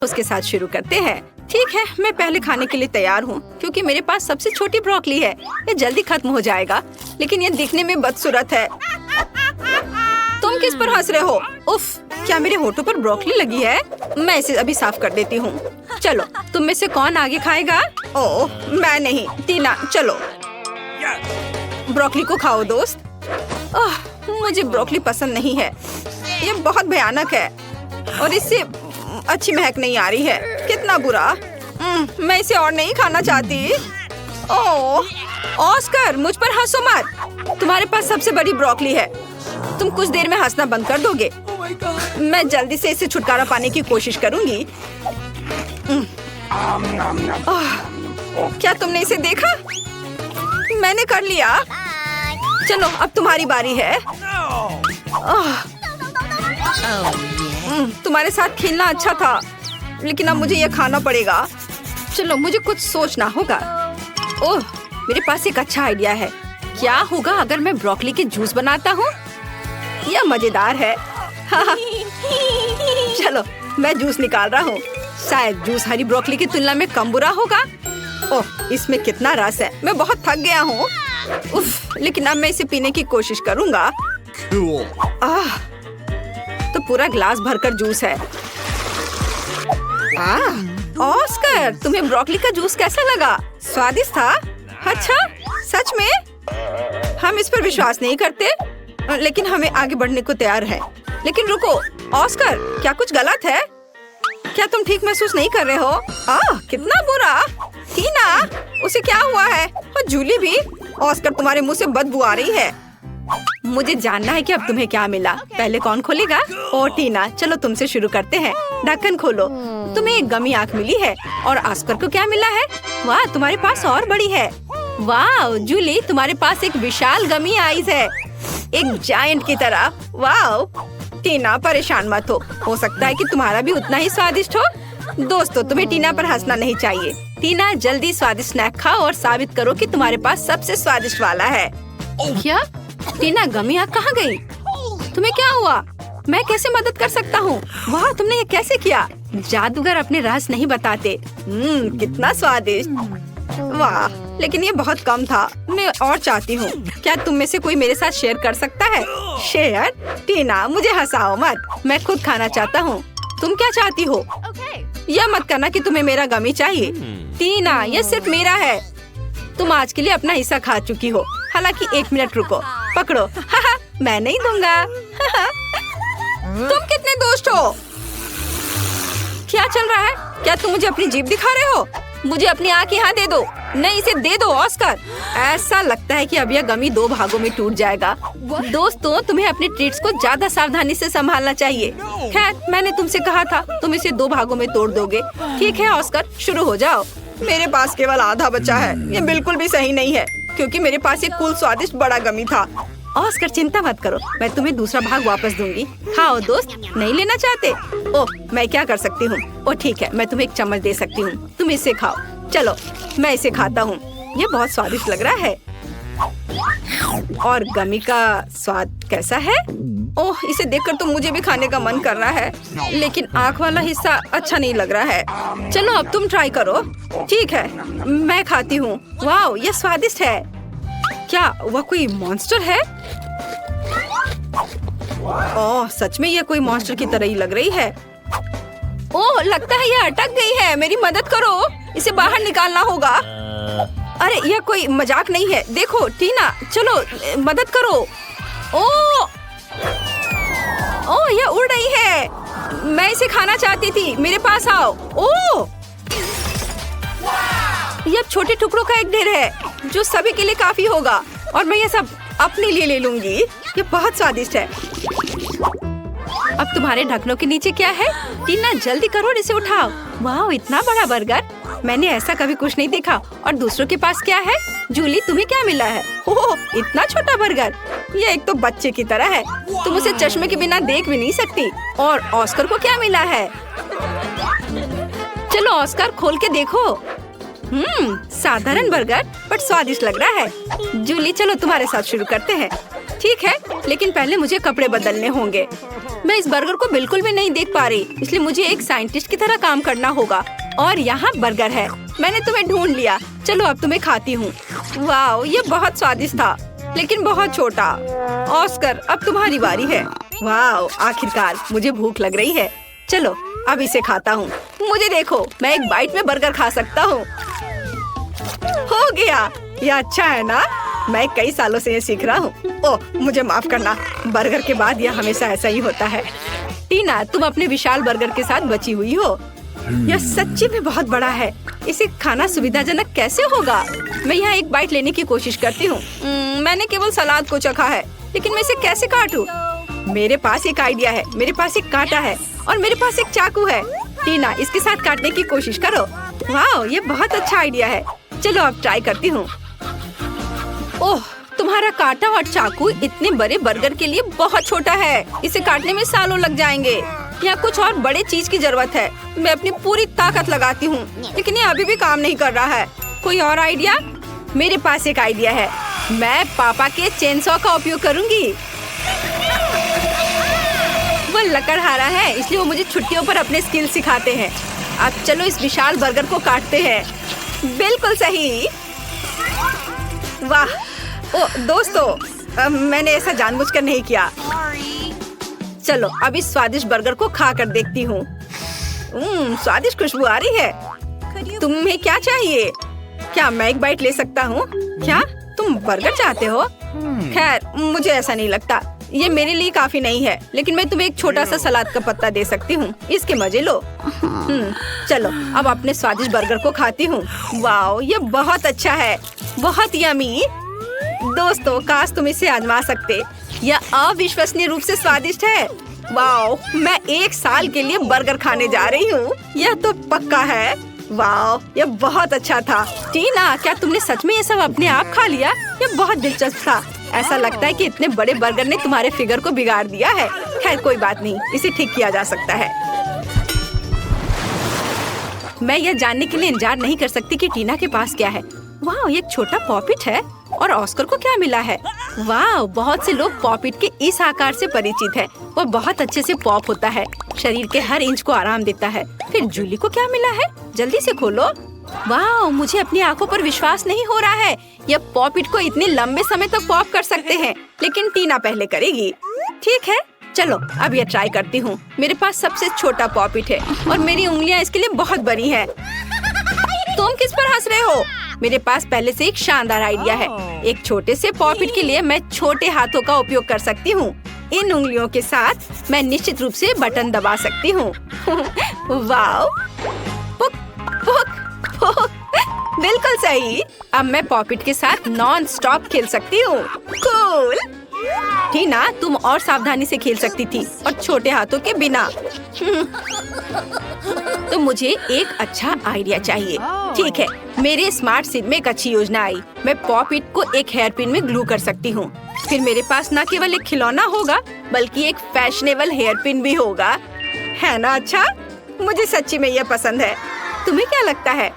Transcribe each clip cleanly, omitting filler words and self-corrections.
उसके साथ शुरू करते हैं। ठीक है, मैं पहले खाने के लिए तैयार हूँ क्योंकि मेरे पास सबसे छोटी ब्रोकली है। ये जल्दी खत्म हो जाएगा, लेकिन ये दिखने में बदसूरत है। तुम किस पर हंस रहे हो? उफ, क्या मेरे होठों पर ब्रोकली लगी है? मैं इसे अभी साफ कर देती हूँ। चलो, तुम में से कौन आगे खाएगा? ओह, मैं नहीं। टीना, चलो ब्रोकली को खाओ दोस्त। मुझे ब्रोकली पसंद नहीं है। ये बहुत भयानक है और इससे अच्छी महक नहीं आ रही है। कितना बुरा। मैं इसे और नहीं खाना चाहती। ओह, ऑस्कर, मुझ पर हंसो मत। तुम्हारे पास सबसे बड़ी ब्रोकली है। तुम कुछ देर में हंसना बंद कर दोगे? मैं जल्दी से इसे छुटकारा पाने की कोशिश करूंगी। क्या तुमने इसे देखा? मैंने कर लिया। चलो, अब तुम्हारी बारी है। तुम्हारे साथ खेलना अच्छा था, लेकिन अब मुझे यह खाना पड़ेगा। चलो, मुझे कुछ सोचना होगा। ओह, मेरे पास एक अच्छा आइडिया है। क्या होगा अगर मैं ब्रोकली के जूस बनाता हूँ? यह मजेदार है। चलो, मैं जूस निकाल रहा हूँ। शायद जूस हरी ब्रोकली की तुलना में कम बुरा होगा। ओह, इसमें कितना रस है। मैं बहुत थक गया हूँ। उफ, लेकिन अब मैं इसे पीने की कोशिश करूँगा। तो पूरा ग्लास भरकर जूस है। ऑस्कर, तुम्हें ब्रोकली का जूस कैसा लगा? स्वादिष्ट था? अच्छा, सच में? हम इस पर विश्वास नहीं करते, लेकिन हमें आगे बढ़ने को तैयार है। लेकिन रुको, ऑस्कर, क्या कुछ गलत है? क्या तुम ठीक महसूस नहीं कर रहे हो? कितना बुरा। टीना, उसे क्या हुआ है? और जूली भी। ऑस्कर, तुम्हारे मुंह से बदबू आ रही है। मुझे जानना है कि अब तुम्हें क्या मिला। पहले कौन खोलेगा? ओ टीना, चलो तुमसे शुरू करते हैं। ढक्कन खोलो। तुम्हें एक गमी आंख मिली है। और ऑस्कर को क्या मिला है? वाह, तुम्हारे पास और बड़ी है। वाह जूली, तुम्हारे पास एक विशाल गमी आईज है, एक जायंट की तरह। वाह टीना, परेशान मत हो सकता है कि तुम्हारा भी उतना ही स्वादिष्ट हो। दोस्तों, तुम्हें टीना पर हंसना नहीं चाहिए। टीना, जल्दी स्वादिष्ट स्नैक खाओ और साबित करो कि तुम्हारे पास सबसे स्वादिष्ट वाला है। क्या? टीना, गमी आंख कहाँ गई? तुम्हें क्या हुआ? मैं कैसे मदद कर सकता हूँ? वाह, तुमने ये कैसे किया? जादूगर अपने रहस्य नहीं बताते। कितना स्वादिष्ट। वाह, लेकिन ये बहुत कम था। मैं और चाहती हूँ। क्या तुम में से कोई मेरे साथ शेयर कर सकता है? शेयर? टीना, मुझे हंसाओ मत। मैं खुद खाना चाहता हूँ। तुम क्या चाहती हो? यह मत करना कि तुम्हें मेरा गमी चाहिए। टीना, यह सिर्फ मेरा है। तुम आज के लिए अपना हिस्सा खा चुकी हो। हालांकि 1 मिनट रुको, पकड़ो। मैं नहीं दूंगा। तुम कितने दोस्त हो? क्या चल रहा है? क्या तुम मुझे अपनी जीभ दिखा रहे हो? मुझे अपनी आँख यहाँ दे दो। नहीं, इसे दे दो ऑस्कर। ऐसा लगता है कि अब यह गमी 2 भागों में टूट जाएगा। दोस्तों, तुम्हें अपने ट्रीट्स को ज्यादा सावधानी से संभालना चाहिए। खैर, मैंने तुमसे कहा था, तुम इसे 2 भागों में तोड़ दोगे। ठीक है ऑस्कर, शुरू हो जाओ। मेरे पास केवल आधा बचा है। ये बिल्कुल भी सही नहीं है, क्योंकि मेरे पास एक कुल स्वादिष्ट बड़ा गमी था। ऑस्कर, चिंता मत करो, मैं तुम्हें दूसरा भाग वापस दूंगी। खाओ दोस्त। नहीं लेना चाहते? ओह, मैं क्या कर सकती हूँ? ओह ठीक है, मैं तुम्हें एक चम्मच दे सकती हूँ। तुम इसे खाओ। चलो, मैं इसे खाता हूँ। ये बहुत स्वादिष्ट लग रहा है। और गमी का स्वाद कैसा है? ओह, इसे देखकर तो मुझे भी खाने का मन कर रहा है, लेकिन आँख वाला हिस्सा अच्छा नहीं लग रहा है। चलो, अब तुम ट्राई करो। ठीक है, मैं खाती हूँ। वाह, ये स्वादिष्ट है। क्या वह कोई मॉन्स्टर है? ओह, सच में ये कोई मॉन्स्टर की तरह ही लग रही है। ओह, लगता है ये अटक गई है। मेरी मदद करो, इसे बाहर निकालना होगा। अरे, यह कोई मजाक नहीं है। देखो टीना, चलो मदद करो। ओह, यह उड़ रही है। मैं इसे खाना चाहती थी। मेरे पास आओ। ओह, यह छोटे टुकड़ों का एक ढेर है जो सभी के लिए काफी होगा, और मैं यह सब अपने लिए ले लूंगी। ये बहुत स्वादिष्ट है। अब तुम्हारे ढक्कनों के नीचे क्या है? टीना, जल्दी करो और इसे उठाओ। वाह, इतना बड़ा बर्गर, मैंने ऐसा कभी कुछ नहीं देखा। और दूसरों के पास क्या है? जूली, तुम्हें क्या मिला है? ओह, इतना छोटा बर्गर। ये एक तो बच्चे की तरह है। तुम उसे चश्मे के बिना देख भी नहीं सकती। और ऑस्कर को क्या मिला है? चलो ऑस्कर, खोल के देखो। साधारण बर्गर, बट स्वादिष्ट लग रहा है। जूली, चलो तुम्हारे साथ शुरू करते हैं। ठीक है, लेकिन पहले मुझे कपड़े बदलने होंगे। मैं इस बर्गर को बिल्कुल भी नहीं देख पा रही, इसलिए मुझे एक साइंटिस्ट की तरह काम करना होगा। और यहाँ बर्गर है, मैंने तुम्हें ढूंढ लिया। चलो अब तुम्हें खाती हूँ। वाह, ये बहुत स्वादिष्ट था, लेकिन बहुत छोटा। ऑस्कर, अब तुम्हारी बारी है। वाह, आखिरकार मुझे भूख लग रही है। चलो अब इसे खाता हूँ। मुझे देखो, मैं एक बाइट में बर्गर खा सकता हूँ। हो गया, ये अच्छा है ना? मैं कई सालों से ये सीख रहा हूँ। ओह, मुझे माफ करना, बर्गर के बाद यह हमेशा ऐसा ही होता है। टीना, तुम अपने विशाल बर्गर के साथ बची हुई हो। यह सच्ची में बहुत बड़ा है। इसे खाना सुविधाजनक कैसे होगा? मैं यहाँ एक बाइट लेने की कोशिश करती हूँ। मैंने केवल सलाद को चखा है, लेकिन मैं इसे कैसे काटूं? मेरे पास एक आइडिया है। मेरे पास एक कांटा है और मेरे पास एक चाकू है। टीना, इसके साथ काटने की कोशिश करो। वाह, ये बहुत अच्छा आइडिया है। चलो अब ट्राई करती हूँ। ओह, तुम्हारा कांटा और चाकू इतने बड़े बर्गर के लिए बहुत छोटा है। इसे काटने में सालों लग जाएंगे। यहाँ कुछ और बड़े चीज की जरूरत है। मैं अपनी पूरी ताकत लगाती हूँ, लेकिन ये अभी भी काम नहीं कर रहा है। कोई और आइडिया? मेरे पास एक आइडिया है। मैं पापा के चेनसॉ का उपयोग करूँगी। वो लकड़हारा है, इसलिए वो मुझे छुट्टियों पर अपने स्किल सिखाते हैं। अब चलो इस विशाल बर्गर को काटते हैं। बिल्कुल सही। वाह, ओ दोस्तों, मैंने ऐसा जानबूझकर नहीं किया। चलो अब इस स्वादिष्ट बर्गर को खा कर देखती हूँ। स्वादिष्ट खुशबू आ रही है। तुम्हें क्या चाहिए? क्या मैं एक बाइट ले सकता हूँ? क्या तुम बर्गर चाहते हो? खैर, मुझे ऐसा नहीं लगता। ये मेरे लिए काफी नहीं है, लेकिन मैं तुम्हें एक छोटा सा सलाद का पत्ता दे सकती हूँ। इसके मजे लो। चलो अब अपने स्वादिष्ट बर्गर को खाती हूँ। वाह, ये बहुत अच्छा है, बहुत यमी। दोस्तों, काश तुम इसे आजमा सकते। यह अविश्वसनीय रूप से स्वादिष्ट है। वाह, मैं 1 साल के लिए बर्गर खाने जा रही हूँ। यह तो पक्का है। वाह, यह बहुत अच्छा था। टीना, क्या तुमने सच में ये सब अपने आप खा लिया? यह बहुत दिलचस्प था। ऐसा लगता है कि इतने बड़े बर्गर ने तुम्हारे फिगर को बिगाड़ दिया है। खैर कोई बात नहीं, इसे ठीक किया जा सकता है। मैं यह जानने के लिए इंतजार नहीं कर सकती कि टीना के पास क्या है। वाह, एक छोटा पॉपिट है। और ऑस्कर को क्या मिला है? वाह, बहुत से लोग पॉपिट के इस आकार से परिचित हैं। वो बहुत अच्छे से पॉप होता है, शरीर के हर इंच को आराम देता है। फिर जूली को क्या मिला है? जल्दी से खोलो। वाह, मुझे अपनी आंखों पर विश्वास नहीं हो रहा है। यह पॉपिट को इतने लंबे समय तक पॉप कर सकते हैं, लेकिन टीना पहले करेगी। ठीक है, चलो अब यह ट्राई करती हूँ। मेरे पास सबसे छोटा पॉपिट है और मेरी उंगलियाँ इसके लिए बहुत बड़ी हैं। तुम किस पर हंस रहे हो? मेरे पास पहले से एक शानदार आइडिया है। एक छोटे से पॉपिट के लिए मैं छोटे हाथों का उपयोग कर सकती हूँ। इन उंगलियों के साथ मैं निश्चित रूप से बटन दबा सकती हूँ। वाह, पुक पुक पुक, बिल्कुल सही। अब मैं पॉपिट के साथ नॉन स्टॉप खेल सकती हूँ। कूल। टीना, तुम और सावधानी से खेल सकती थी और छोटे हाथों के बिना। तो मुझे एक अच्छा आइडिया चाहिए। ठीक है, मेरे स्मार्ट सिर में एक अच्छी योजना आई। मैं पॉपिट को एक हेयर पिन में ग्लू कर सकती हूँ। फिर मेरे पास न केवल एक खिलौना होगा, बल्कि एक फैशनेबल हेयर पिन भी होगा। है ना अच्छा? मुझे सच्ची में यह पसंद है। तुम्हें क्या लगता है?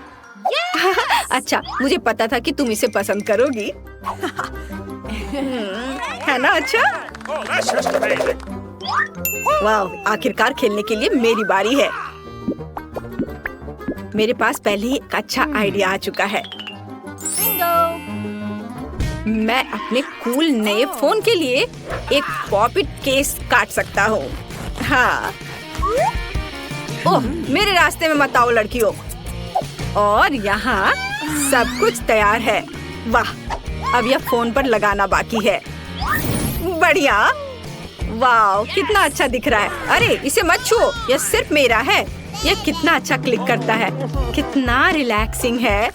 अच्छा, मुझे पता था कि तुम इसे पसंद करोगी। है ना अच्छा? वाह, आखिरकार खेलने के लिए मेरी बारी है। मेरे पास पहले ही एक अच्छा आइडिया आ चुका है। मैं अपने कूल नए फोन के लिए एक पॉपिट केस काट सकता हूँ। हाँ। ओह, मेरे रास्ते में मत आओ लड़कियों। और यहाँ सब कुछ तैयार है। वाह, अब यह फोन पर लगाना बाकी है। बढ़िया। वाह, कितना अच्छा दिख रहा है। अरे इसे मत छुओ, यह सिर्फ मेरा है। यह कितना अच्छा क्लिक करता है, कितना रिलैक्सिंग है।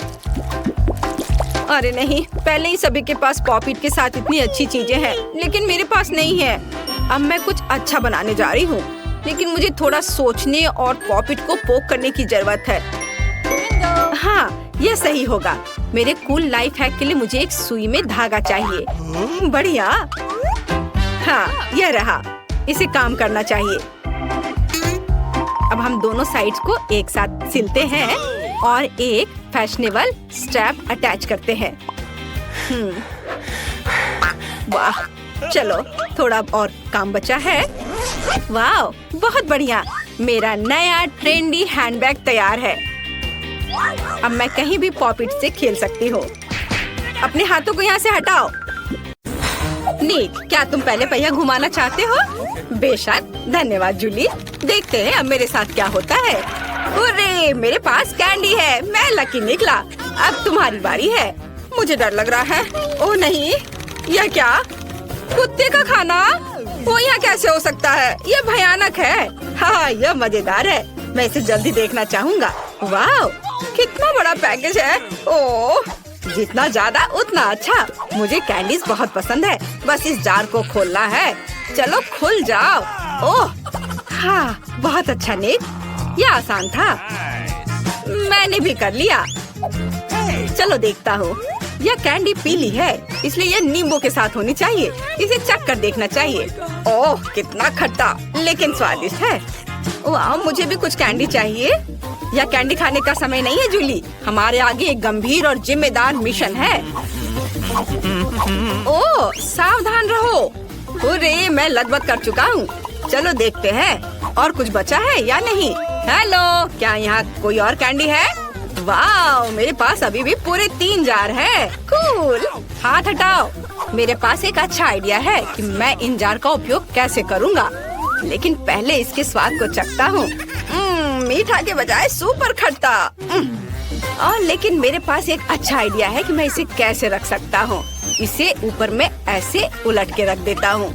अरे नहीं, पहले ही सभी के पास पॉपिट के साथ इतनी अच्छी चीजें हैं, लेकिन मेरे पास नहीं है। अब मैं कुछ अच्छा बनाने जा रही हूँ, लेकिन मुझे थोड़ा सोचने और पॉपिट को पोक करने की जरूरत है। हाँ, यह सही होगा। मेरे कूल लाइफ हैक के लिए मुझे एक सुई में धागा चाहिए। बढ़िया। हाँ, यह रहा। इसे काम करना चाहिए। अब हम दोनों साइड्स को एक साथ सिलते हैं और एक फैशनेबल स्ट्रैप अटैच करते हैं। वाह, चलो थोड़ा और काम बचा है। वाह, बहुत बढ़िया। मेरा नया ट्रेंडी हैंडबैग तैयार है। अब मैं कहीं भी पॉपिट से खेल सकती हूँ। अपने हाथों को यहाँ से हटाओ। नीक, क्या तुम पहले पहिया घुमाना चाहते हो? बेशक, धन्यवाद जूली। देखते हैं अब मेरे साथ क्या होता है। अरे, मेरे पास कैंडी है। मैं लकी निकला। अब तुम्हारी बारी है। मुझे डर लग रहा है। ओह नहीं, यह क्या? कुत्ते का खाना? वो यहाँ कैसे हो सकता है? यह भयानक है। हाँ, यह मजेदार है। मैं इसे जल्दी देखना चाहूँगा। वाह, कितना बड़ा पैकेज है। ओह, जितना ज्यादा उतना अच्छा। मुझे कैंडीज बहुत पसंद है। बस इस जार को खोलना है। चलो खुल जाओ। ओह, हाँ, बहुत अच्छा निक। यह आसान था। मैंने भी कर लिया। चलो देखता हूँ। यह कैंडी पीली है, इसलिए यह नींबू के साथ होनी चाहिए। इसे चख कर देखना चाहिए। ओह, कितना खट्टा लेकिन स्वादिष्ट है। वाह, मुझे भी कुछ कैंडी चाहिए। यह कैंडी खाने का समय नहीं है जूली। हमारे आगे एक गंभीर और जिम्मेदार मिशन है। ओह, सावधान रहो। अरे, मैं लत-बत कर चुका हूँ। चलो देखते हैं और कुछ बचा है या नहीं। हेलो, क्या यहाँ कोई और कैंडी है? वाह, मेरे पास अभी भी पूरे 3 जार है। कूल। हाथ हटाओ। मेरे पास एक अच्छा आइडिया है कि मैं इन जार का उपयोग कैसे करूँगा। लेकिन पहले इसके स्वाद को चखता हूँ। मीठा के बजाय सुपर खट्टा। और लेकिन मेरे पास एक अच्छा आइडिया है कि मैं इसे कैसे रख सकता हूँ। इसे ऊपर में ऐसे उलट के रख देता हूँ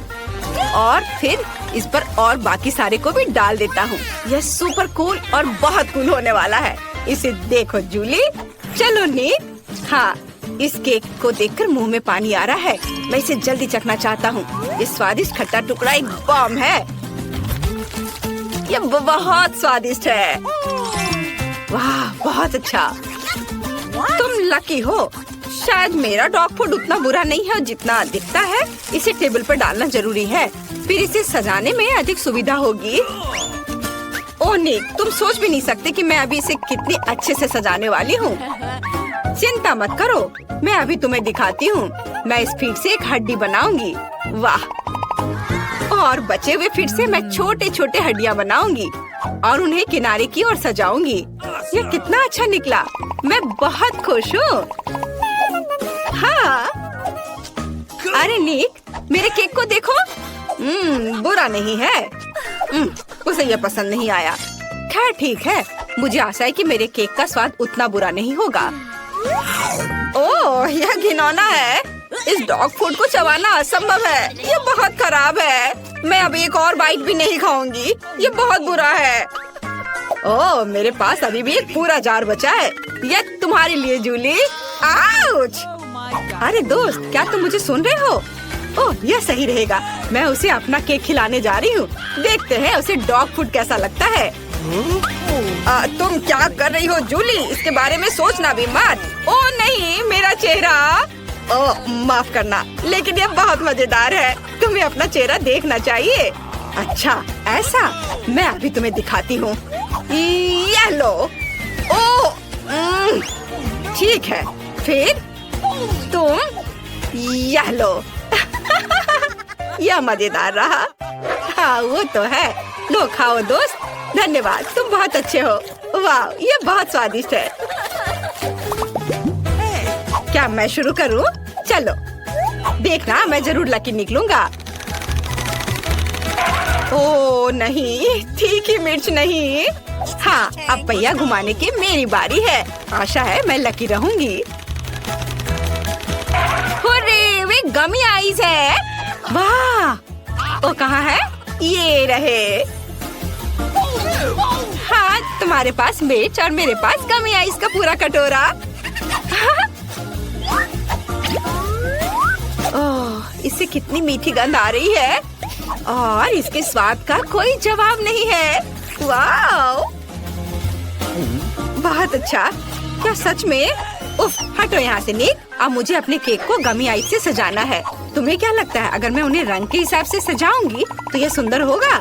और फिर इस पर और बाकी सारे को भी डाल देता हूँ। यह सुपर कूल और बहुत कूल होने वाला है। इसे देखो जूली। चलो नीक। हाँ, इस केक को देखकर मुंह में पानी आ रहा है। मैं इसे जल्दी चखना चाहता हूँ। ये स्वादिष्ट खट्टा टुकड़ा एक बम है। ये बहुत स्वादिष्ट है। वाह, बहुत अच्छा। तुम लकी हो। शायद मेरा डॉग फूड उतना बुरा नहीं है जितना दिखता है। इसे टेबल पर डालना जरूरी है, फिर इसे सजाने में अधिक सुविधा होगी। ओह निक, तुम सोच भी नहीं सकते कि मैं अभी इसे कितनी अच्छे से सजाने वाली हूँ। चिंता मत करो, मैं अभी तुम्हें दिखाती हूँ। मैं इस फीट से एक हड्डी बनाऊंगी। वाह, और बचे हुए फीट से मैं छोटे छोटे हड्डियाँ बनाऊंगी और उन्हें किनारे की ओर सजाऊंगी। यह कितना अच्छा निकला। मैं बहुत खुश हूँ। हाँ। अरे निक, मेरे केक को देखो। बुरा नहीं है। उसे यह पसंद नहीं आया। खैर ठीक है, मुझे आशा है कि मेरे केक का स्वाद उतना बुरा नहीं होगा। ओह, यह घिनौना है। इस डॉग फूड को चबाना असंभव है। ये बहुत खराब है। मैं अब एक और बाइट भी नहीं खाऊंगी। ये बहुत बुरा है। ओह, मेरे पास अभी भी एक पूरा जार बचा है। यह तुम्हारे लिए जूली। आउच! अरे दोस्त, क्या तुम मुझे सुन रहे हो? ओह, यह सही रहेगा। मैं उसे अपना केक खिलाने जा रही हूँ। देखते हैं उसे डॉग फूड कैसा लगता है। तुम क्या कर रही हो जूली? इसके बारे में सोचना भी मत। ओह नहीं, मेरा चेहरा। ओह, माफ करना, लेकिन यह बहुत मजेदार है। तुम्हें अपना चेहरा देखना चाहिए। अच्छा, ऐसा? मैं अभी तुम्हें दिखाती हूँ। ये लो। ओह, ठीक है। फिर तुम यह लो। यह मजेदार रहा। हाँ, वो तो है। लो खाओ दोस्त। धन्यवाद, तुम बहुत अच्छे हो। वाह, ये बहुत स्वादिष्ट है। क्या मैं शुरू करूं? चलो देखना, मैं जरूर लकी निकलूंगा। ओह नहीं, तीखी मिर्च नहीं। हाँ, अब पहिया घुमाने की मेरी बारी है। आशा है मैं लकी रहूंगी। हुर्रे, वे गमी आइस है। वाह, वो कहाँ है? ये रहे। हाँ, तुम्हारे पास मिर्च और मेरे पास गमी आइस का पूरा कटोरा। ओह, इससे कितनी मीठी गंध आ रही है और इसके स्वाद का कोई जवाब नहीं है। वाह, बहुत अच्छा। क्या सच में? उफ, हटो यहाँ से निक। अब मुझे अपने केक को गमी आइस से सजाना है। तुम्हें क्या लगता है, अगर मैं उन्हें रंग के हिसाब से सजाऊंगी तो यह सुंदर होगा?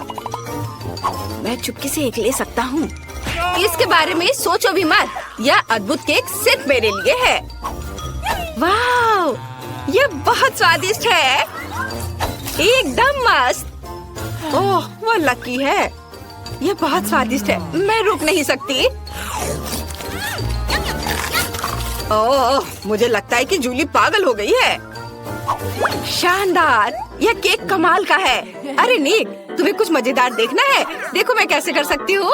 मैं चुपके से एक ले सकता हूँ। इसके बारे में सोचो भी मत। यह अद्भुत केक सिर्फ मेरे लिए है। वाह, यह बहुत स्वादिष्ट है। एकदम मस्त। ओह, वो लकी है। ये बहुत स्वादिष्ट है, मैं रुक नहीं सकती। ओह, मुझे लगता है कि जूली पागल हो गई है। शानदार, यह केक कमाल का है। अरे निक, तुम्हें कुछ मजेदार देखना है? देखो मैं कैसे कर सकती हूँ।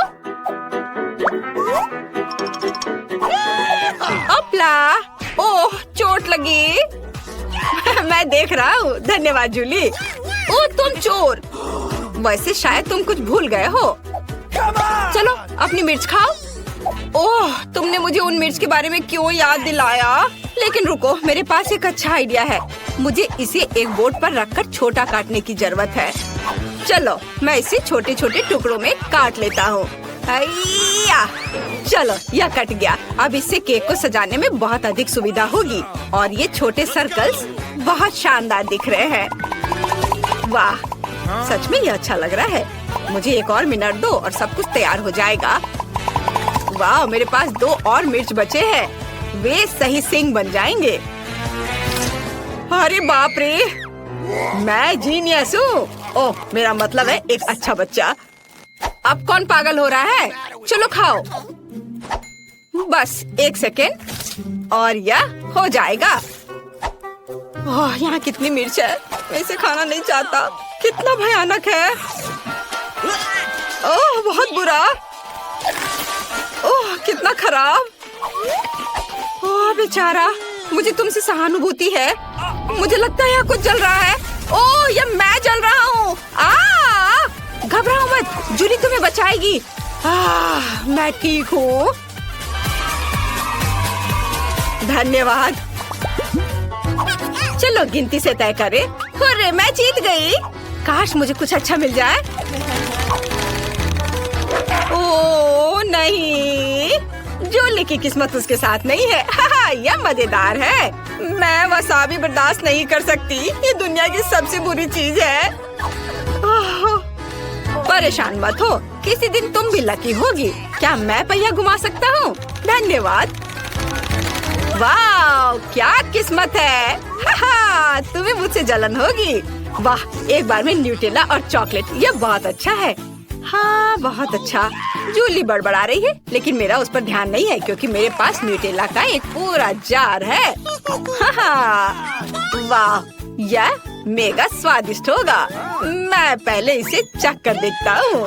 अपला, ओह चोट लगी। मैं देख रहा हूँ। धन्यवाद जूली। ओह तुम चोर। वैसे शायद तुम कुछ भूल गए हो। चलो अपनी मिर्च खाओ। ओह, तुमने मुझे उन मिर्च के बारे में क्यों याद दिलाया? लेकिन रुको, मेरे पास एक अच्छा आइडिया है। मुझे इसे एक बोर्ड पर रखकर छोटा काटने की जरूरत है। चलो मैं इसे छोटे छोटे टुकड़ों में काट लेता हूँ। चलो यह कट गया। अब इससे केक को सजाने में बहुत अधिक सुविधा होगी। और ये छोटे सर्कल्स बहुत शानदार दिख रहे हैं। वाह, सच में ये अच्छा लग रहा है। मुझे एक और मिनट दो और सब कुछ तैयार हो जाएगा। वाह, मेरे पास 2 और मिर्च बचे हैं। वे सही सिंग बन जाएंगे। अरे बाप रे, मैं जीनियस हूँ। ओह, मेरा मतलब है एक अच्छा बच्चा। अब कौन पागल हो रहा है? चलो खाओ। बस 1 सेकेंड और यह हो जाएगा। ओह, यहाँ कितनी मिर्च है। मैं इसे खाना नहीं चाहता। कितना भयानक है। ओह, बहुत बुरा। ओह, कितना खराब। ओह बेचारा, मुझे तुमसे सहानुभूति है। मुझे लगता है यहाँ कुछ जल रहा है। ओह, ये मैं जल रहा हूँ। घबराओ मत, जूली तुम्हें बचाएगी। मैं ठीक हूँ। धन्यवाद। चलो गिनती से तय करें। अरे मैं जीत गई। काश मुझे कुछ अच्छा मिल जाए। ओह नहीं, जूली की किस्मत उसके साथ नहीं है। यह मजेदार है। मैं वसाबी बर्दाश्त नहीं कर सकती। ये दुनिया की सबसे बुरी चीज है। परेशान मत हो, किसी दिन तुम भी लकी होगी। क्या मैं पहिया घुमा सकता हूँ? धन्यवाद। वाह, क्या किस्मत है। तुम्हें मुझसे जलन होगी। वाह, एक बार में न्यूटेला और चॉकलेट, यह बहुत अच्छा है। हाँ बहुत अच्छा। जूली बड़बड़ा रही है, लेकिन मेरा उस पर ध्यान नहीं है क्योंकि मेरे पास न्यूटेला का एक पूरा जार है। वाह, यह मेगा स्वादिष्ट होगा। मैं पहले इसे चख कर देखता हूँ।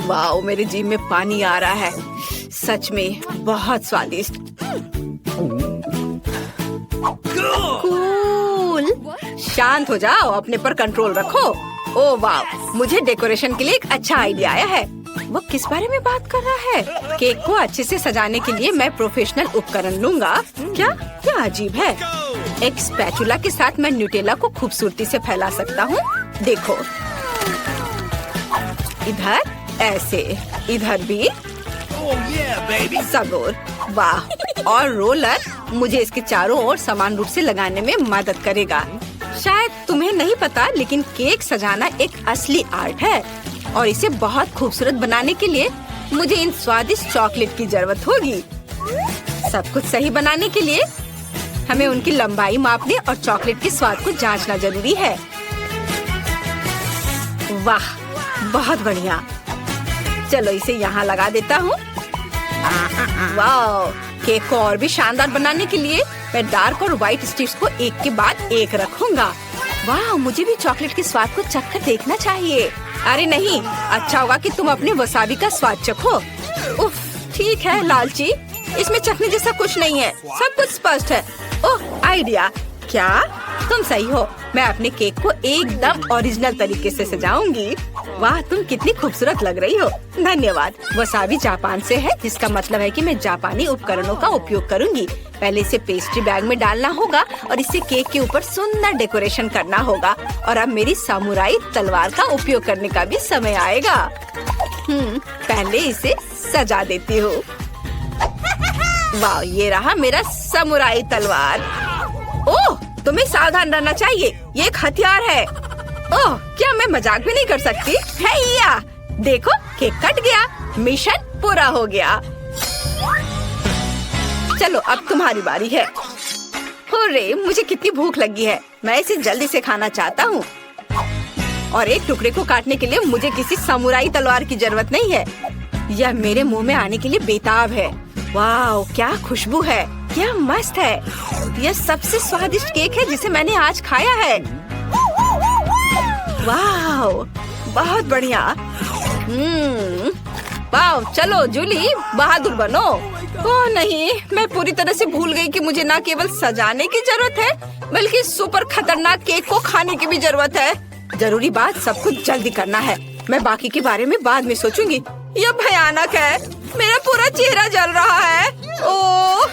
वाह, मेरे जीभ में पानी आ रहा है। सच में बहुत स्वादिष्ट। कूल। शांत हो जाओ, अपने पर कंट्रोल रखो। ओह वाह, मुझे डेकोरेशन के लिए एक अच्छा आइडिया आया है। वो किस बारे में बात कर रहा है? केक को अच्छे से सजाने के लिए मैं प्रोफेशनल उपकरण लूंगा। क्या अजीब है। एक स्पैचुला के साथ मैं न्यूटेला को खूबसूरती से फैला सकता हूँ। देखो, इधर ऐसे, इधर भी सगोर। वाह, और रोलर मुझे इसके चारों ओर समान रूप से लगाने में मदद करेगा। शायद तुम्हें नहीं पता, लेकिन केक सजाना एक असली आर्ट है और इसे बहुत खूबसूरत बनाने के लिए मुझे इन स्वादिष्ट चॉकलेट की जरूरत होगी। सब कुछ सही बनाने के लिए हमें उनकी लंबाई मापने और चॉकलेट के स्वाद को जांचना जरूरी है। वाह, बहुत बढ़िया। चलो इसे यहाँ लगा देता हूँ। वाह, केक को और भी शानदार बनाने के लिए मैं डार्क और व्हाइट स्टिक्स को एक के बाद एक रखूंगा। वाह, मुझे भी चॉकलेट के स्वाद को चखकर देखना चाहिए। अरे नहीं, अच्छा होगा कि तुम अपने वसाबी का स्वाद चखो। उफ, ठीक है लालची, इसमें चखने जैसा कुछ नहीं है। सब कुछ स्पष्ट है। ओह, आइडिया। क्या तुम सही हो। मैं अपने केक को एकदम ओरिजिनल तरीके से सजाऊंगी। वाह, तुम कितनी खूबसूरत लग रही हो। धन्यवाद। वसाबी जापान से है, जिसका मतलब है कि मैं जापानी उपकरणों का उपयोग करूंगी। पहले इसे पेस्ट्री बैग में डालना होगा और इसे केक के ऊपर सुंदर डेकोरेशन करना होगा। और अब मेरी सामुराई तलवार का उपयोग करने का भी समय आएगा। पहले इसे सजा देती हूँ। वाह, ये रहा मेरा सामुराई तलवार। ओह, तुम्हें सावधान रहना चाहिए, ये एक हथियार है। ओह, क्या मैं मजाक भी नहीं कर सकती? हैया, देखो केक कट गया। मिशन पूरा हो गया। चलो अब तुम्हारी बारी है। अरे मुझे कितनी भूख लगी है, मैं इसे जल्दी से खाना चाहता हूँ। और एक टुकड़े को काटने के लिए मुझे किसी समुराई तलवार की जरूरत नहीं है। यह मेरे मुंह में आने के लिए बेताब है। वाह, क्या खुशबू है, क्या मस्त है। यह सबसे स्वादिष्ट केक है जिसे मैंने आज खाया है। वाह, बहुत बढ़िया। वाह, चलो जूली, बहादुर बनो। ओह नहीं, मैं पूरी तरह से भूल गई कि मुझे न केवल सजाने की जरूरत है बल्कि सुपर खतरनाक केक को खाने की भी जरूरत है। जरूरी बात सब कुछ जल्दी करना है। मैं बाकी के बारे में बाद में सोचूंगी। यह भयानक है, मेरा पूरा चेहरा जल रहा है। ओह,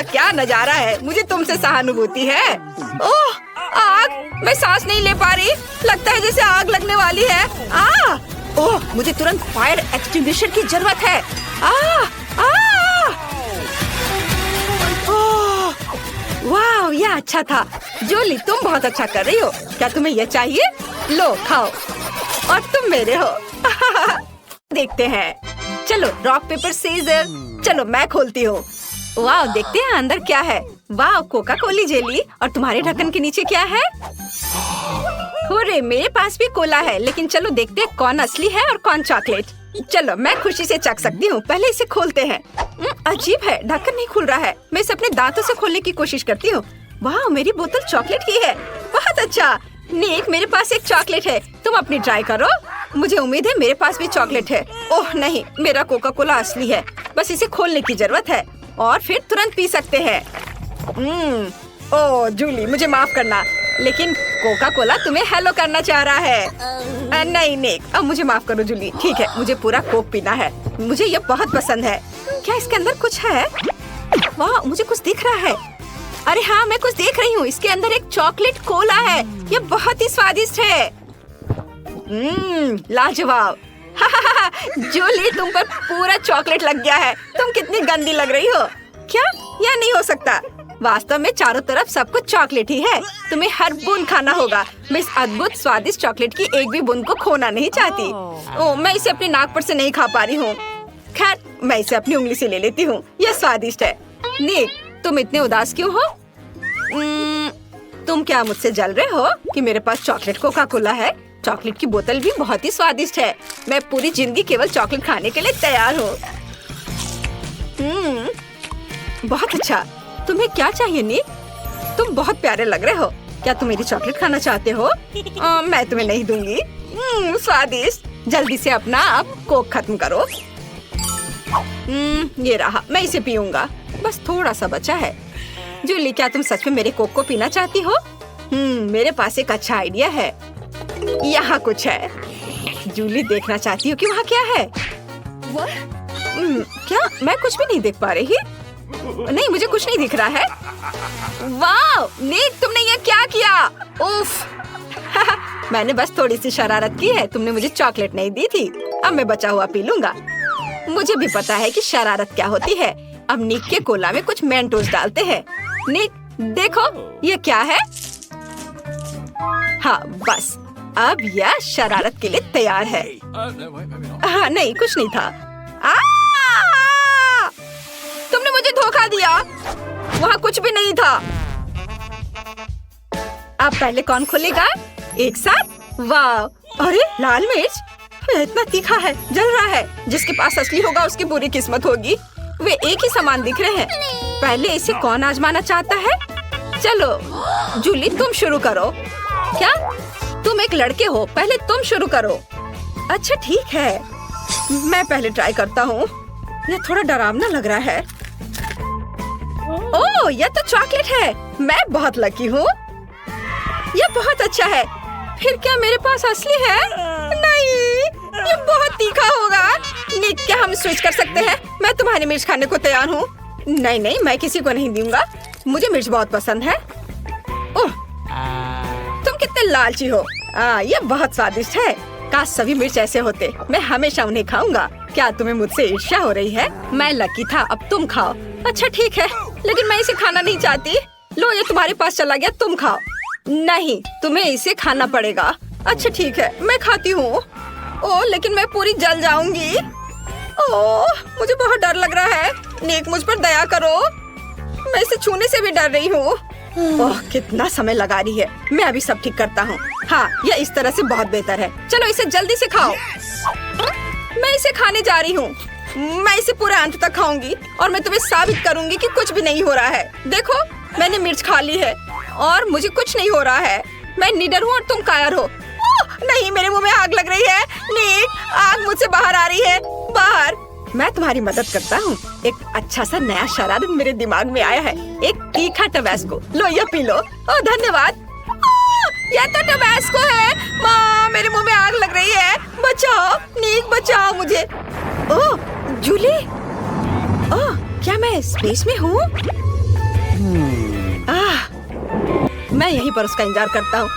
क्या नजारा है। मुझे तुमसे सहानुभूति है। ओह, आग, मैं सांस नहीं ले पा रही। लगता है जैसे आग लगने वाली है। ओह, मुझे तुरंत फायर एक्सटिंग्विशर की जरूरत है। वाह, यह अच्छा था। जूली, तुम बहुत अच्छा कर रही हो। क्या तुम्हें यह चाहिए? लो, खाओ। और तुम मेरे हो। देखते हैं। चलो, रॉक पेपर सीजर। चलो, मैं खोलती हूँ। वाह, देखते हैं अंदर क्या है। वाह, कोका कोली जेली। और तुम्हारे ढक्कन के नीचे क्या है? अरे, मेरे पास भी कोला है, लेकिन चलो देखते हैं कौन असली है और कौन चॉकलेट। चलो, मैं खुशी से चख सकती हूँ। पहले इसे खोलते हैं। अजीब है, ढक्कन नहीं खुल रहा है। मैं इसे अपने दांतों से खोलने की कोशिश करती हूँ। वाह, मेरी बोतल चॉकलेट की है। बहुत अच्छा। निक, मेरे पास एक चॉकलेट है, तुम अपनी ट्राई करो। मुझे उम्मीद है मेरे पास भी चॉकलेट है। ओह नहीं, मेरा कोका कोला असली है। बस इसे खोलने की जरूरत है और फिर तुरंत पी सकते हैं। ओह जूली, मुझे माफ करना, लेकिन कोका कोला तुम्हें हेलो करना चाह रहा है। नहीं निक, अब मुझे माफ करो जूली। ठीक है, मुझे पूरा कोक पीना है। मुझे ये बहुत पसंद है। क्या इसके अंदर कुछ है? वाह, मुझे कुछ दिख रहा है। अरे हाँ, मैं कुछ देख रही हूँ। इसके अंदर एक चॉकलेट कोला है। ये बहुत ही स्वादिष्ट है। लाजवाब। जूली, तुम पर पूरा चॉकलेट लग गया है। तुम कितनी गंदी लग रही हो। क्या? यह नहीं हो सकता। वास्तव में चारों तरफ सब कुछ चॉकलेट ही है। तुम्हें हर बूंद खाना होगा। मैं इस अद्भुत स्वादिष्ट चॉकलेट की एक भी बूंद को खोना नहीं चाहती। ओह, मैं इसे अपनी नाक पर से नहीं खा पा रही हूँ। खैर, मैं इसे अपनी उंगली से ले लेती हूँ। यह स्वादिष्ट है। निक, तुम इतने उदास क्यों हो? तुम क्या मुझसे जल रहे हो कि मेरे पास चॉकलेट कोका कोला है? चॉकलेट की बोतल भी बहुत ही स्वादिष्ट है। मैं पूरी जिंदगी केवल चॉकलेट खाने के लिए तैयार हूँ। बहुत अच्छा। तुम्हें क्या चाहिए निक? तुम बहुत प्यारे लग रहे हो। क्या तुम मेरी चॉकलेट खाना चाहते हो? मैं तुम्हें नहीं दूंगी। स्वादिष्ट। जल्दी से अपना आप कोक खत्म करो। ये रहा, मैं इसे पीऊंगा। बस थोड़ा सा बचा है। जूली, क्या तुम सच में मेरे कोक को पीना चाहती हो? मेरे पास एक अच्छा आइडिया है। यहाँ कुछ है। जूली, देखना चाहती हो कि वहाँ क्या है? क्या? मैं कुछ भी नहीं देख पा रही। नहीं, मुझे कुछ नहीं दिख रहा है। वाह निक, तुमने ये क्या किया? उफ। मैंने बस थोड़ी सी शरारत की है। तुमने मुझे चॉकलेट नहीं दी थी। अब मैं बचा हुआ पी लूंगा। मुझे भी पता है कि शरारत क्या होती है। अब निक के कोला में कुछ मेंटोस डालते हैं। निक, देखो ये क्या है? हाँ, बस अब यह शरारत के लिए तैयार है। हाँ, नहीं, कुछ नहीं था। तुमने मुझे धोखा दिया। वहाँ कुछ भी नहीं था। अब पहले कौन खोलेगा? एक साथ। वाह, अरे लाल मिर्च, इतना तीखा है, जल रहा है। जिसके पास असली होगा उसकी बुरी किस्मत होगी। वे एक ही समान दिख रहे हैं। पहले इसे कौन आजमाना चाहता है? चलो जूली, तुम शुरू करो। क्या? तुम एक लड़के हो, पहले तुम शुरू करो। अच्छा ठीक है, मैं पहले ट्राई करता हूँ। यह थोड़ा डरावना लग रहा है। ओह, यह तो चॉकलेट है। मैं बहुत लकी हूँ। यह बहुत अच्छा है। फिर क्या मेरे पास असली है? नहीं, ये बहुत तीखा होगा। निक, क्या हम स्विच कर सकते हैं? मैं तुम्हारी मिर्च खाने को तैयार हूँ। नहीं नहीं, मैं किसी को नहीं दूंगा। मुझे मिर्च बहुत पसंद है। ओह, तुम कितने लालची हो। ये बहुत स्वादिष्ट है। काश सभी मिर्च ऐसे होते। मैं हमेशा उन्हें खाऊंगा। क्या तुम्हें मुझसे ईर्ष्या हो रही है? मैं लकी था, अब तुम खाओ। अच्छा ठीक है, लेकिन मैं इसे खाना नहीं चाहती। लो, ये तुम्हारे पास चला गया, तुम खाओ। नहीं, तुम्हें इसे खाना पड़ेगा। अच्छा ठीक है, मैं खाती हूँ। ओह, लेकिन मैं पूरी जल जाऊंगी। ओह, मुझे बहुत डर लग रहा है। निक, मुझ पर दया करो। मैं इसे छूने से भी डर रही हूँ। ओह, कितना समय लगा रही है। मैं अभी सब ठीक करता हूँ। हाँ, यह इस तरह से बहुत बेहतर है। चलो इसे जल्दी से खाओ। मैं इसे खाने जा रही हूँ। मैं इसे पूरे अंत तक खाऊंगी और मैं तुम्हें साबित करूंगी कि कुछ भी नहीं हो रहा है। देखो, मैंने मिर्च खा ली है और मुझे कुछ नहीं हो रहा है। मैं निडर हूँ और तुम कायर हो। नहीं, मेरे मुंह में आग लग रही है। निक, आग मुझसे बाहर आ रही है। बाहर। मैं तुम्हारी मदद करता हूँ। एक अच्छा सा नया शरारत मेरे दिमाग में आया है। एक तीखा टबैस्को। लो, ये पी लो। ओह, धन्यवाद। यह तो टबैस्को है। माँ, मेरे मुंह में आग लग रही है। बचाओ निक, बचाओ मुझे। ओह, जूली। ओह, क्या मैं स्पेस में हूँ? मैं यहीं पर उसका इंतजार करता हूँ।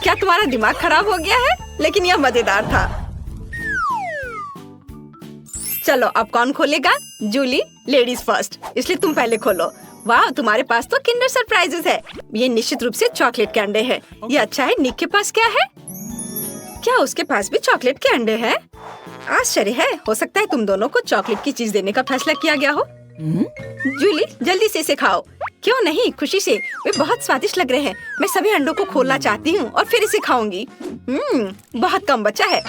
क्या तुम्हारा दिमाग खराब हो गया है? लेकिन यह मजेदार था। चलो, अब कौन खोलेगा? जूली, लेडीज फर्स्ट, इसलिए तुम पहले खोलो। वाह, तुम्हारे पास तो किंडर सरप्राइजेस है। ये निश्चित रूप से चॉकलेट के अंडे हैं। ये अच्छा है। निक के पास क्या है? क्या उसके पास भी चॉकलेट के अंडे हैं? आश्चर्य है। हो सकता है तुम दोनों को चॉकलेट की चीज देने का फैसला किया गया हो। जूली, जल्दी से इसे खाओ। क्यों नहीं, खुशी से। वे बहुत स्वादिष्ट लग रहे हैं। मैं सभी अंडों को खोलना चाहती हूँ और फिर इसे खाऊंगी। बहुत कम बचा है।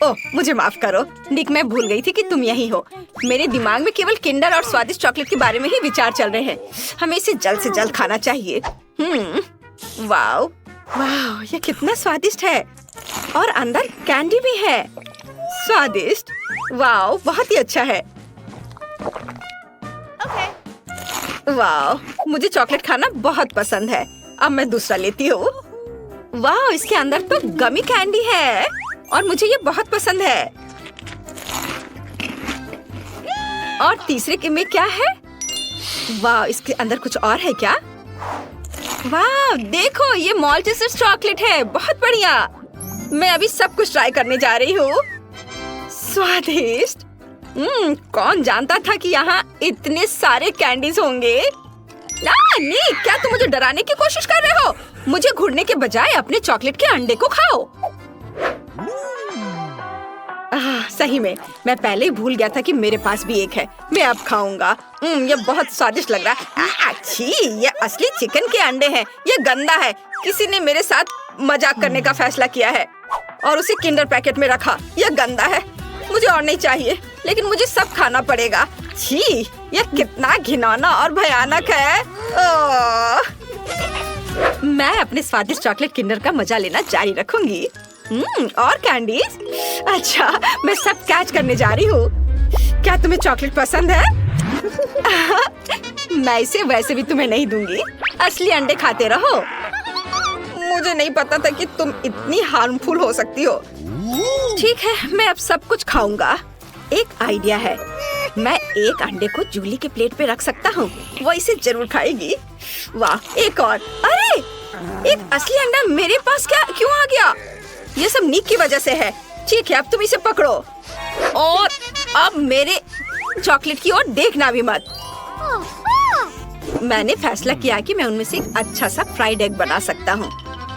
ओह, मुझे माफ करो निक, मैं भूल गई थी कि तुम यही हो। मेरे दिमाग में केवल किंडर और स्वादिष्ट चॉकलेट के बारे में ही विचार चल रहे हैं। हमें इसे जल्द से जल्द खाना चाहिए। वाह वाह, यह कितना स्वादिष्ट है। और अंदर कैंडी भी है। स्वादिष्ट। वाह, बहुत ही अच्छा है। वाह, मुझे चॉकलेट खाना बहुत पसंद है। अब मैं दूसरा लेती हूँ। वाह, इसके अंदर तो गमी कैंडी है और मुझे ये बहुत पसंद है। और तीसरे के में क्या है? वाह, इसके अंदर कुछ और है क्या? वाह, देखो, ये माल्टेसर चॉकलेट है। बहुत बढ़िया। मैं अभी सब कुछ ट्राई करने जा रही हूँ। स्वादिष्ट। कौन जानता था कि यहाँ इतने सारे कैंडीज होंगे। नहीं, क्या तुम मुझे डराने की कोशिश कर रहे हो? मुझे घुरने के बजाय अपने चॉकलेट के अंडे को खाओ। सही में, मैं पहले ही भूल गया था कि मेरे पास भी एक है। मैं अब खाऊंगा। ये बहुत स्वादिष्ट लग रहा है। अच्छी, ये असली चिकन के अंडे हैं। ये गंदा है। किसी ने मेरे साथ मजाक करने का फैसला किया है और उसे किंडर पैकेट में रखा। यह गंदा है। मुझे और नहीं चाहिए, लेकिन मुझे सब खाना पड़ेगा। छी, यह कितना घिनौना और भयानक है। मैं अपने स्वादिष्ट चॉकलेट किंडर का मजा लेना जारी रखूंगी। और कैंडीज। अच्छा, मैं सब कैच करने जा रही हूँ। क्या तुम्हें चॉकलेट पसंद है? मैं इसे वैसे भी तुम्हें नहीं दूंगी। असली अंडे खाते रहो। मुझे नहीं पता था कि तुम इतनी हार्मफुल हो सकती हो। ठीक है, मैं अब सब कुछ खाऊंगा। एक आइडिया है। मैं एक अंडे को जूली के प्लेट पे रख सकता हूँ। वो इसे जरूर खाएगी। वाह, एक और। अरे, एक असली अंडा मेरे पास क्यों आ गया? ये सब निक की वजह से है। ठीक है, अब तुम इसे पकड़ो और अब मेरे चॉकलेट की ओर देखना भी मत। मैंने फैसला किया कि मैं उनमें से एक अच्छा सा फ्राइड एग बना सकता हूँ।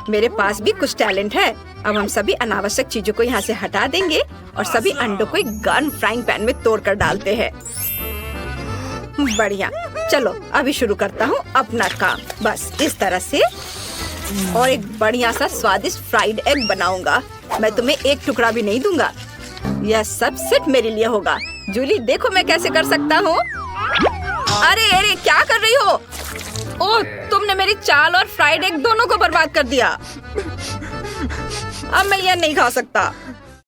मेरे पास भी कुछ टैलेंट है। अब हम सभी अनावश्यक चीजों को यहाँ से हटा देंगे और सभी अंडों को एक गन फ्राइंग पैन में तोड़कर डालते हैं। बढ़िया। चलो, अभी शुरू करता हूँ अपना काम। बस इस तरह से। और एक बढ़िया सा स्वादिष्ट फ्राइड एग बनाऊंगा। मैं तुम्हें एक टुकड़ा भी नहीं दूंगा। यह सब सिर्फ मेरे लिए होगा। जूली, देखो मैं कैसे कर सकता हूँ। अरे अरे, क्या कर रही हो? ओह, तुमने मेरी चाल और फ्राइड एग दोनों को बर्बाद कर दिया। अब मैं यह नहीं खा सकता।